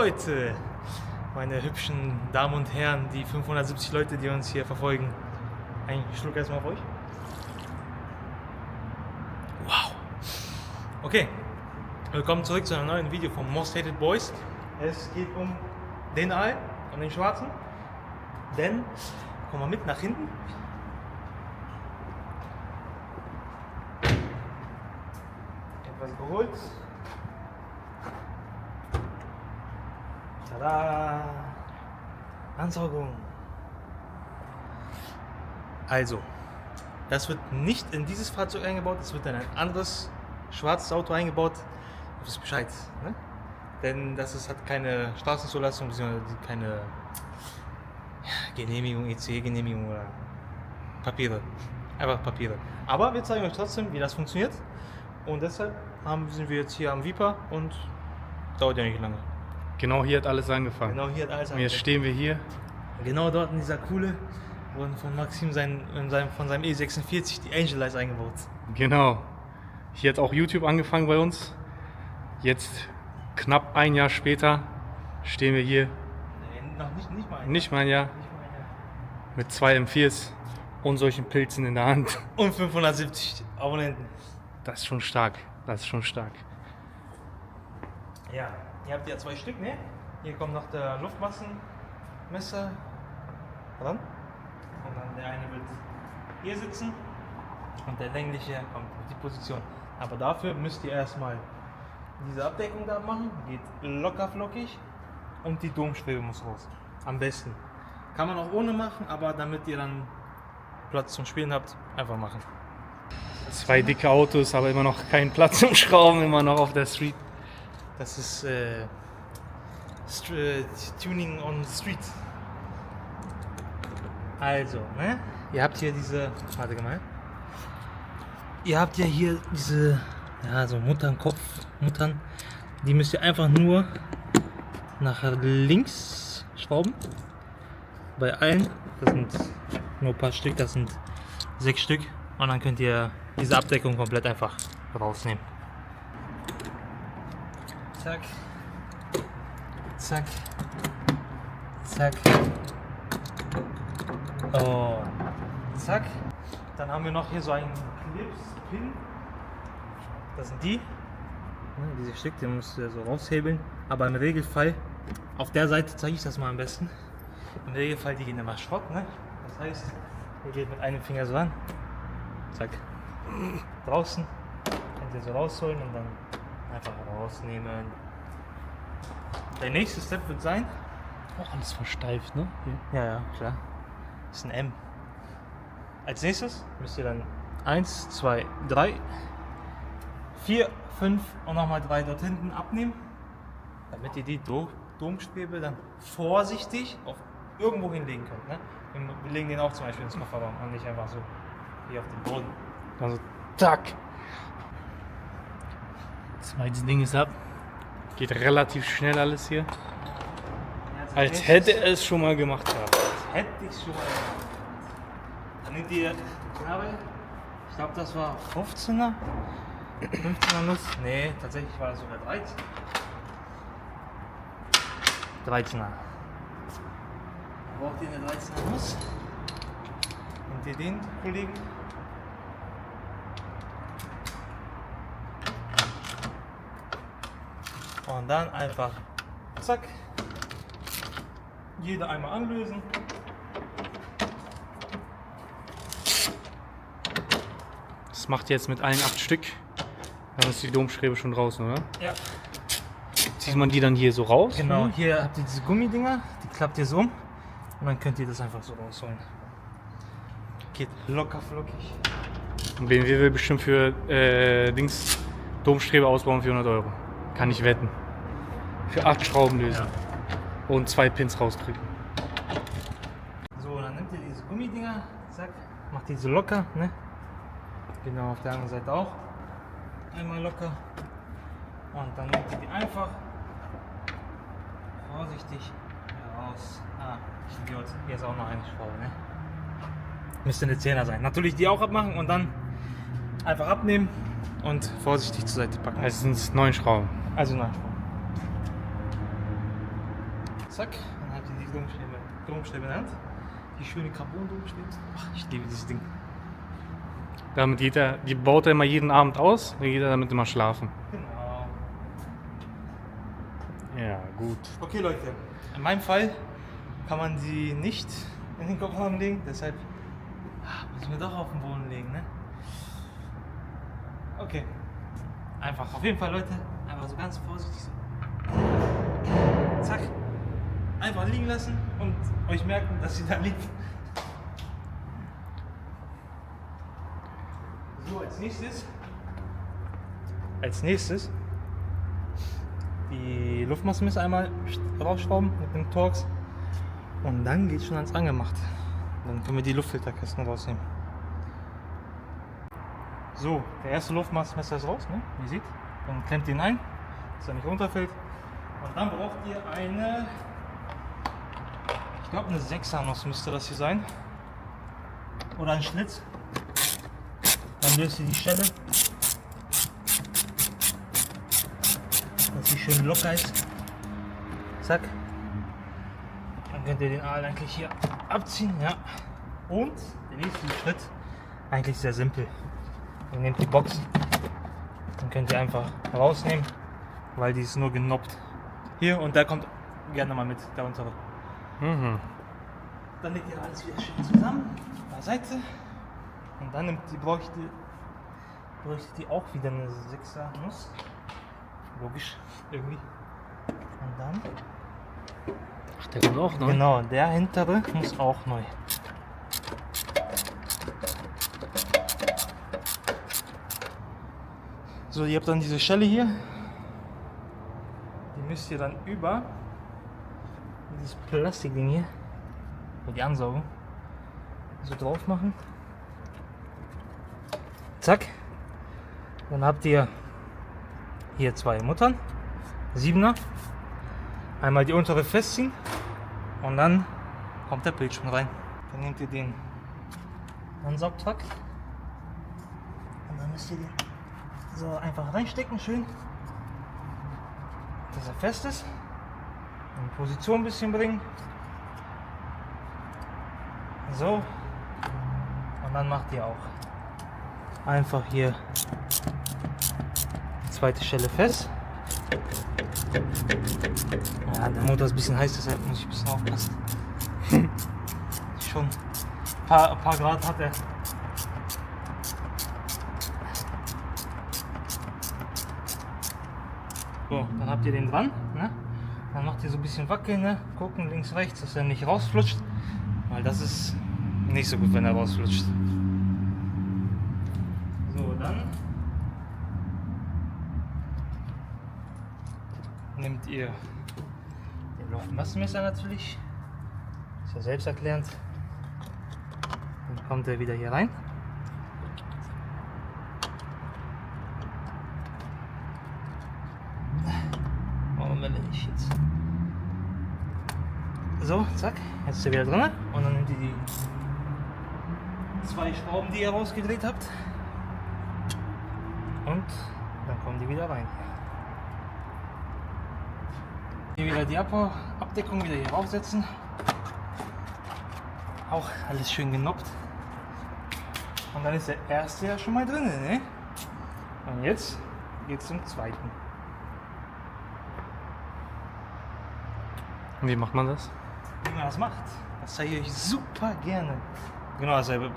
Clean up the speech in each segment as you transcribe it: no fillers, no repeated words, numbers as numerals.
Leute, meine hübschen Damen und Herren, die 570 Leute, die uns hier verfolgen. Ein Schluck erstmal auf euch. Wow. Okay, willkommen zurück zu einem neuen Video von Most Hated Boys. Es geht um den Aal, um den Schwarzen. Denn, komm mal mit nach hinten. Etwas geholt. Tada! Ansaugung. Also, das wird nicht in dieses Fahrzeug eingebaut, es wird in ein anderes schwarzes Auto eingebaut. Du wisst Bescheid, ne? Denn das hat keine Straßenzulassung, beziehungsweise keine Genehmigung, EC-Genehmigung oder Papiere. Einfach Papiere. Aber wir zeigen euch trotzdem, wie das funktioniert. Und deshalb sind wir jetzt hier am Viper und dauert ja nicht lange. Genau hier hat alles angefangen. Genau hier hat alles Und jetzt stehen wir hier. Genau dort in dieser Kuhle wurden von Maxim von seinem E46 die Angel Lights eingebaut. Genau. Hier hat auch YouTube angefangen bei uns. Jetzt, knapp ein Jahr später, stehen wir hier. Nee, noch nicht mal ein Jahr. Nicht mal ein Jahr. Mit 2 M4s und solchen Pilzen in der Hand. Und 570 Abonnenten. Das ist schon stark. Das ist schon stark. Ja, ihr habt ja 2 Stück, ne? Hier kommt noch der Luftmassenmesser ran. Und dann der eine wird hier sitzen und der längliche kommt auf die Position. Aber dafür müsst ihr erstmal diese Abdeckung da machen, geht locker flockig und die Domschwebe muss raus. Am besten. Kann man auch ohne machen, aber damit ihr dann Platz zum Spielen habt, einfach machen. 2 dicke Autos, aber immer noch kein Platz zum Schrauben, immer noch auf der Street. Das ist Tuning on the Street. Also, ne? Ihr habt hier diese, warte mal. Ihr habt ja hier diese, ja, so Muttern. Die müsst ihr einfach nur nach links schrauben. Bei allen, das sind nur ein paar Stück, das sind 6 Stück. Und dann könnt ihr diese Abdeckung komplett einfach rausnehmen. Zack. Zack. Zack. Oh. Zack. Dann haben wir noch hier so einen Clips-Pin. Das sind die. Diese Stück, die müsst ihr so raushebeln. Aber im Regelfall, auf der Seite zeige ich das mal am besten. Im Regelfall, die gehen immer Schrott, ne? Das heißt, ihr geht mit einem Finger so ran. Zack. Draußen. Könnt ihr so rausholen und dann einfach rausnehmen. Der nächste Step wird sein. Auch alles versteift, ne? Hier. Ja, klar. Das ist ein M. Als nächstes müsst ihr dann 1, 2, 3, 4, 5 und nochmal 3 dort hinten abnehmen, damit ihr die Domschwebe dann vorsichtig auf irgendwo hinlegen könnt. Ne? Wir legen den auch zum Beispiel ins Kofferraum und nicht einfach so hier auf den Boden. Also, zack. Zweites Ding ist ab. Geht relativ schnell alles hier. Als hätte er es schon mal gemacht gehabt. Hätte ich schon mal gemacht. Dann nehmt ihr Knarre. Ich glaube, das war 15er. 15er Nuss. Nee, tatsächlich war das sogar 13. 13er. Braucht ihr eine 13er Nuss? Nehmt ihr den Kollegen? Und dann einfach zack. Jeder einmal anlösen. Das macht jetzt mit allen 8 Stück. Dann ist die Domschwebe schon draußen, oder? Ja. Zieht man die dann hier so raus? Genau, hier habt ihr diese Gummidinger, die klappt ihr so um und dann könnt ihr das einfach so rausholen. Geht locker flockig. Und BMW will bestimmt für Domstrebe ausbauen für 100 Euro. Kann ich wetten. Für 8 Schrauben lösen. Ja. Und 2 Pins rauskriegen. So, dann nehmt ihr diese Gummidinger, zack, macht die so locker, ne? Genau, auf der anderen Seite auch. Einmal locker. Und dann nehmt ihr die einfach vorsichtig heraus. Idiot, hier ist auch noch eine Schraube, ne? Müsste eine 10er sein. Natürlich die auch abmachen und dann einfach abnehmen und vorsichtig zur Seite packen. Also sind es 9 Schrauben. Also 9 Schrauben. Zack, dann habt ihr die Domstäbe in der Hand. Die schöne Carbon-Domstäbe. Ach, ich liebe dieses Ding. Damit die baut er immer jeden Abend aus, dann geht er damit immer schlafen. Genau. Ja, gut. Okay Leute, in meinem Fall kann man sie nicht in den Kofferraum legen, deshalb müssen wir doch auf den Boden legen, ne? Okay. Einfach, auf jeden Fall Leute, einfach so ganz vorsichtig so. Zack. Einfach liegen lassen und euch merken, dass sie da liegt. So, als nächstes die Luftmassenmesser einmal rausschrauben mit dem Torx und dann geht es schon ans Angemacht. Dann können wir die Luftfilterkästen rausnehmen. So, der erste Luftmassenmesser ist raus, ne? Wie ihr seht. Dann klemmt ihr ihn ein, dass er nicht runterfällt. Und dann braucht ihr eine, ich glaube eine 6er Nuss müsste das hier sein. Oder ein Schlitz. Dann löst ihr die Schelle, dass sie schön locker ist. Zack. Dann könnt ihr den Aal eigentlich hier abziehen. Ja. Und der nächste Schritt, eigentlich sehr simpel. Ihr nehmt die Box, dann könnt ihr einfach rausnehmen, weil die ist nur genoppt. Hier und der kommt gerne mal mit, der untere. Mhm. Dann legt ihr alles wieder schön zusammen, beiseite. Und dann bräuchte die auch wieder eine 6er Nuss. Logisch, irgendwie. Und dann. Ach, der kommt auch neu? Genau, der hintere muss auch neu. So, ihr habt dann diese Schelle hier. Die müsst ihr dann über dieses Plastikding hier, wo die ansaugen, so drauf machen. Zack. Dann habt ihr hier zwei Muttern, 7er. Einmal die untere festziehen und dann kommt der Bildschirm rein. Dann nehmt ihr den Ansaugtrakt und dann müsst ihr den so einfach reinstecken, schön, dass er fest ist. In Position ein bisschen bringen. So. Und dann macht ihr auch einfach hier die zweite Stelle fest. Ja, der Motor ist ein bisschen heiß, deshalb muss ich ein bisschen aufpassen. Schon ein paar Grad hat er. So, dann habt ihr den dran. Ne? Dann macht ihr so ein bisschen wackeln, ne? Gucken links, rechts, dass er nicht rausflutscht. Weil das ist nicht so gut, wenn er rausflutscht. So, dann nehmt ihr den Luftmassenmesser natürlich. Ist ja selbsterklärend. Dann kommt er wieder hier rein. Warum will er nicht jetzt? So, zack, jetzt ist er wieder drin. Und dann nehmt ihr die zwei Schrauben, die ihr rausgedreht habt. Und dann kommen die wieder rein. Hier wieder die Abdeckung wieder hier raufsetzen. Auch alles schön genoppt. Und dann ist der erste ja schon mal drin, ne? Und jetzt geht's zum zweiten. Wie macht man das? Wie man das macht, das zeige ich euch super gerne. Genau dasselbe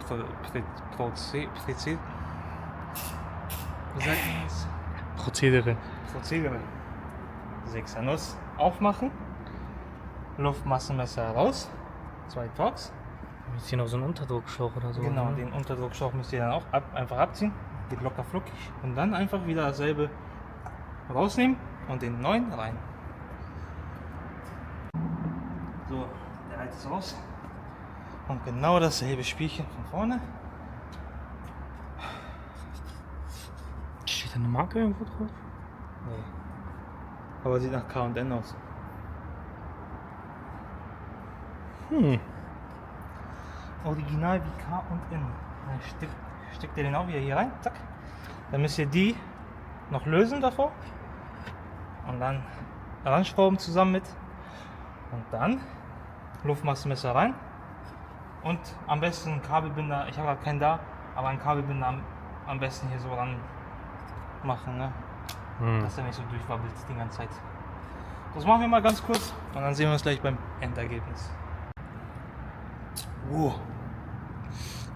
Prozedere. Prozedere. 6er Nuss aufmachen, Luftmassenmesser raus, 2 Torx. Jetzt hier noch so ein Unterdruckschlauch oder so. Genau, ne? den Unterdruckschlauch müsst ihr dann auch einfach abziehen, geht locker flockig. Und dann einfach wieder dasselbe rausnehmen und den neuen rein. So, der alte ist raus. Und genau dasselbe Spielchen von vorne. Steht da eine Marke irgendwo drauf? Nee. Aber sieht nach K&N aus. Original wie K&N. Dann steckt ihr den auch wieder hier rein. Zack. Dann müsst ihr die noch lösen davor. Und dann ranschrauben zusammen mit. Und dann Luftmassenmesser rein. Und am besten einen Kabelbinder, ich habe halt keinen da, aber einen Kabelbinder am besten hier so ran machen, ne? Dass er nicht so durchwabbelt die ganze Zeit. Das machen wir mal ganz kurz und dann sehen wir uns gleich beim Endergebnis.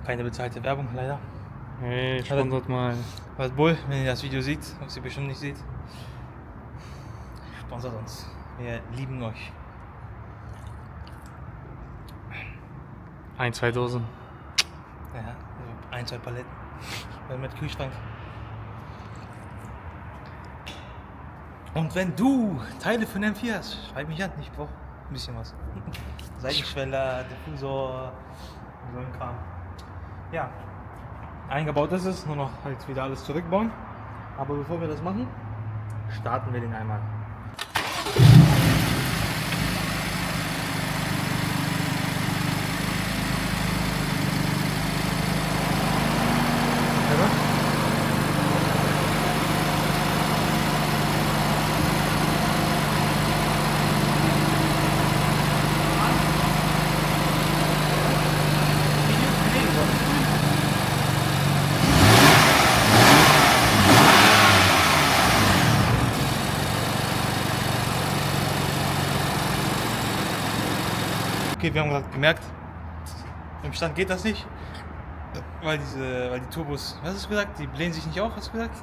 Keine bezahlte Werbung leider. Hey, sponsert mal. Red Bull, wenn ihr das Video seht, was ihr bestimmt nicht seht, sponsert uns. Wir lieben euch. 1, 2 Dosen. Ja, also 1, 2 Paletten. Mit Kühlschrank. Und wenn du Teile von M4 hast, schreib mich an, ich brauche ein bisschen was. Seitenschweller, Diffusor, so ein Kram. Ja, eingebaut ist es, nur noch halt wieder alles zurückbauen. Aber bevor wir das machen, starten wir den einmal. Okay, wir haben gerade gemerkt, im Stand geht das nicht, weil die Turbos, was hast du gesagt, die blähen sich nicht auf, hast du gesagt?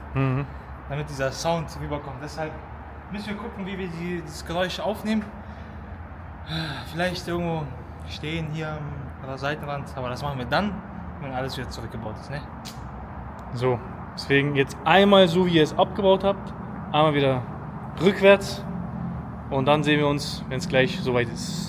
Damit dieser Sound rüberkommt. Deshalb müssen wir gucken, wie wir dieses Geräusch aufnehmen. Vielleicht irgendwo stehen hier an der Seitenrand, aber das machen wir dann, wenn alles wieder zurückgebaut ist, ne? So, deswegen jetzt einmal so, wie ihr es abgebaut habt, einmal wieder rückwärts und dann sehen wir uns, wenn es gleich soweit ist.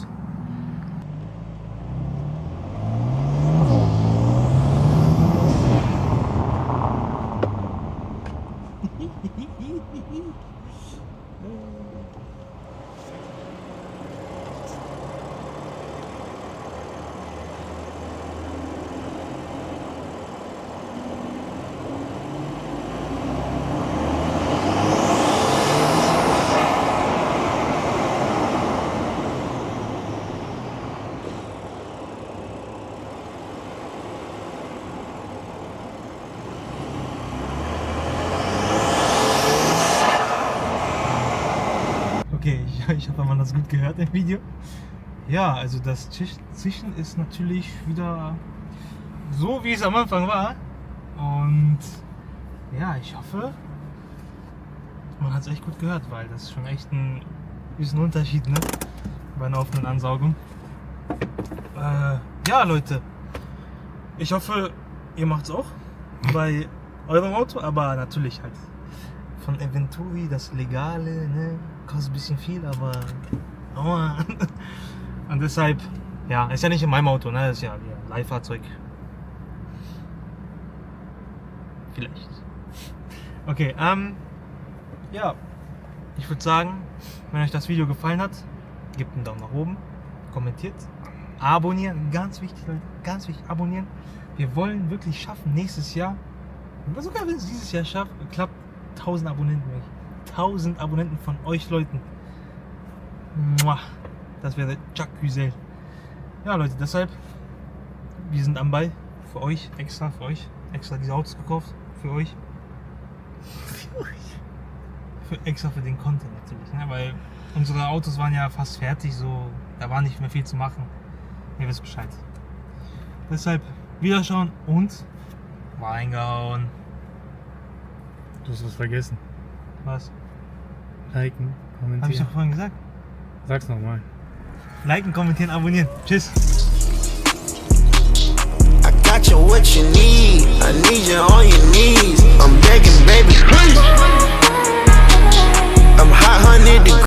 Okay, ich hoffe, man hat das gut gehört im Video. Ja, also das Zischen ist natürlich wieder so, wie es am Anfang war. Und ja, ich hoffe, man hat es echt gut gehört, weil das ist schon echt ein bisschen Unterschied, ne? Bei einer offenen Ansaugung. Ja, Leute, ich hoffe, ihr macht es auch bei eurem Auto, aber natürlich halt von Eventuri, das Legale, ne? Kostet ein bisschen viel, aber und deshalb, ja, ist ja nicht in meinem Auto, ne? Ist ja ein Leihfahrzeug. Vielleicht. Okay, ja, ich würde sagen, wenn euch das Video gefallen hat, gebt einen Daumen nach oben, kommentiert, abonnieren, ganz wichtig, Leute, ganz wichtig, abonnieren. Wir wollen wirklich schaffen, nächstes Jahr, sogar wenn es dieses Jahr klappt, 1000 Abonnenten. 1000 Abonnenten von euch Leuten. Das wäre Chuck Güzel. Ja, Leute, deshalb, wir sind am Ball. Für euch, extra für euch. Extra diese Autos gekauft. Für euch. Extra für den Content natürlich. Ne? Weil unsere Autos waren ja fast fertig. So, da war nicht mehr viel zu machen. Ihr wisst Bescheid. Deshalb wiederschauen und reingehauen. Du hast was vergessen. Was? Liken, kommentieren. Hab ich doch vorhin gesagt. Sag's nochmal. Liken, kommentieren, abonnieren. Tschüss. I got you what you need. I need you on your knees. I'm begging, baby, please. I'm hot, honey.